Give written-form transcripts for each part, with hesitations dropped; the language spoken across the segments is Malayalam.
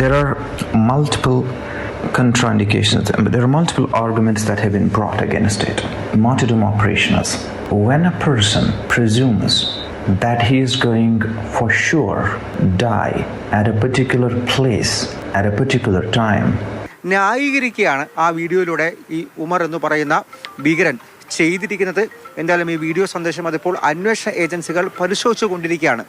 there are multiple contraindications. There are multiple arguments that have been brought against it. Martyrdom operations. When a person presumes that he is going for sure die at a particular place at a particular time. ന്യായീകരിക്കുകയാണ് ആ വീഡിയോയിലൂടെ ഈ ഉമർ എന്ന് പറയുന്ന ഭീകരൻ ചെയ്തിരിക്കുന്നത്. എന്തായാലും ഈ വീഡിയോ സന്ദേശം അതിപ്പോൾ അന്വേഷണ ഏജൻസികൾ പരിശോധിച്ചു കൊണ്ടിരിക്കുകയാണ്.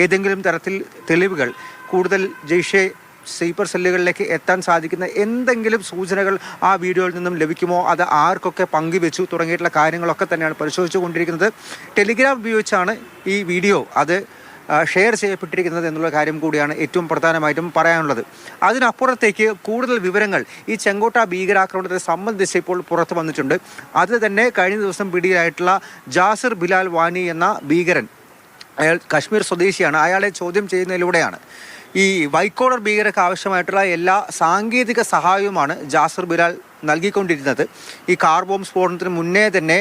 ഏതെങ്കിലും തരത്തിൽ തെളിവുകൾ കൂടുതൽ ജെയ്ഷെ സ്ലീപ്പർ സെല്ലുകളിലേക്ക് എത്താൻ സാധിക്കുന്ന എന്തെങ്കിലും സൂചനകൾ ആ വീഡിയോയിൽ നിന്നും ലഭിക്കുമോ, അത് ആർക്കൊക്കെ പങ്കുവെച്ചു തുടങ്ങിയിട്ടുള്ള കാര്യങ്ങളൊക്കെ തന്നെയാണ് പരിശോധിച്ചു കൊണ്ടിരിക്കുന്നത്. ടെലിഗ്രാം ഉപയോഗിച്ചാണ് ഈ വീഡിയോ അത് ഷെയർ ചെയ്യപ്പെട്ടിരിക്കുന്നത് എന്നുള്ള കാര്യം കൂടിയാണ് ഏറ്റവും പ്രധാനമായിട്ടും പറയാനുള്ളത്. അതിനപ്പുറത്തേക്ക് കൂടുതൽ വിവരങ്ങൾ ഈ ചെങ്കോട്ട ഭീകരാക്രമണത്തെ സംബന്ധിച്ച് ഇപ്പോൾ പുറത്തു വന്നിട്ടുണ്ട്. അത് തന്നെ കഴിഞ്ഞ ദിവസം പിടിയിലായിട്ടുള്ള ജാസിർ ബിലാൽ വാനി എന്ന ഭീകരൻ, അയാൾ കശ്മീർ സ്വദേശിയാണ്. അയാളെ ചോദ്യം ചെയ്യുന്നതിലൂടെയാണ് ഈ വൈക്കോളർ ഭീകരർക്ക് ആവശ്യമായിട്ടുള്ള എല്ലാ സാങ്കേതിക സഹായവുമാണ് ജാസിർ ബിലാൽ നൽകിക്കൊണ്ടിരുന്നത്. ഈ കാർ ബോംബ് സ്ഫോടനത്തിന് മുന്നേ തന്നെ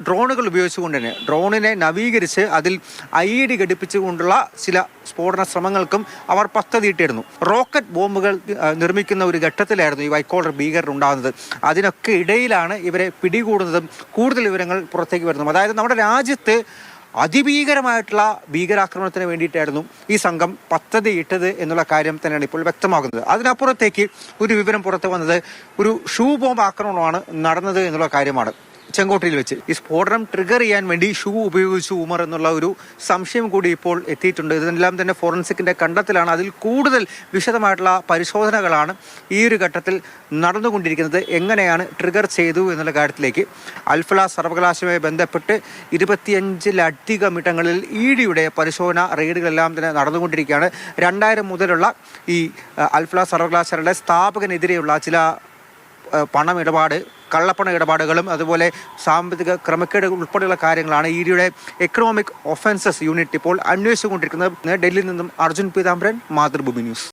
ഡ്രോണുകൾ ഉപയോഗിച്ചുകൊണ്ട് തന്നെ ഡ്രോണിനെ നവീകരിച്ച് അതിൽ IED ഘടിപ്പിച്ചുകൊണ്ടുള്ള ചില സ്ഫോടന ശ്രമങ്ങൾക്കും അവർ പദ്ധതിയിട്ടിരുന്നു. റോക്കറ്റ് ബോംബുകൾ നിർമ്മിക്കുന്ന ഒരു ഘട്ടത്തിലായിരുന്നു ഈ വൈക്കോളർ ഭീകരർ ഉണ്ടാകുന്നത്. അതിനൊക്കെ ഇടയിലാണ് ഇവരെ പിടികൂടുന്നതും കൂടുതൽ വിവരങ്ങൾ പുറത്തേക്ക് വരുന്നതും. അതായത് നമ്മുടെ രാജ്യത്ത് അതിഭീകരമായിട്ടുള്ള ഭീകരാക്രമണത്തിന് വേണ്ടിയിട്ടായിരുന്നു ഈ സംഘം പദ്ധതിയിട്ടത് എന്നുള്ള കാര്യം തന്നെയാണ് ഇപ്പോൾ വ്യക്തമാകുന്നത്. അതിനപ്പുറത്തേക്ക് ഒരു വിവരം പുറത്തു വന്നത് ഒരു ഷൂ ബോംബ് ആക്രമണമാണ് നടന്നത് എന്നുള്ള കാര്യമാണ്. ചെങ്കോട്ടയിൽ വെച്ച് ഈ സ്ഫോടനം ട്രിഗർ ചെയ്യാൻ വേണ്ടി ഷൂ ഉപയോഗിച്ചു ഉമർ എന്നുള്ള ഒരു സംശയം കൂടി ഇപ്പോൾ എത്തിയിട്ടുണ്ട്. ഇതെല്ലാം തന്നെ ഫോറൻസിക്കിന്റെ കണ്ടെത്തലാണ്. അതിൽ കൂടുതൽ വിശദമായിട്ടുള്ള പരിശോധനകളാണ് ഈ ഒരു ഘട്ടത്തിൽ നടന്നുകൊണ്ടിരിക്കുന്നത്. എങ്ങനെയാണ് ട്രിഗർ ചെയ്തു എന്നുള്ള കാര്യത്തിലേക്ക് അൽഫല സർവകലാശാലയുമായി ബന്ധപ്പെട്ട് 25-ലധികം ഇടങ്ങളിൽ EDയുടെ പരിശോധന റെയ്ഡുകളെല്ലാം തന്നെ നടന്നുകൊണ്ടിരിക്കുകയാണ്. 2000 മുതലുള്ള ഈ അൽഫല സർവകലാശാലയുടെ സ്ഥാപകനെതിരെയുള്ള ചില പണമിടപാട്, കള്ളപ്പണ ഇടപാടുകളും അതുപോലെ സാമ്പത്തിക ക്രമക്കേട് ഉൾപ്പെടെയുള്ള കാര്യങ്ങളാണ് EDയുടെ എക്കണോമിക് ഒഫൻസസ് യൂണിറ്റ് ഇപ്പോൾ അന്വേഷിച്ചുകൊണ്ടിരിക്കുന്നത്. ഡൽഹിയിൽ നിന്നും അർജുൻ പീതാംബരൻ, മാതൃഭൂമി ന്യൂസ്.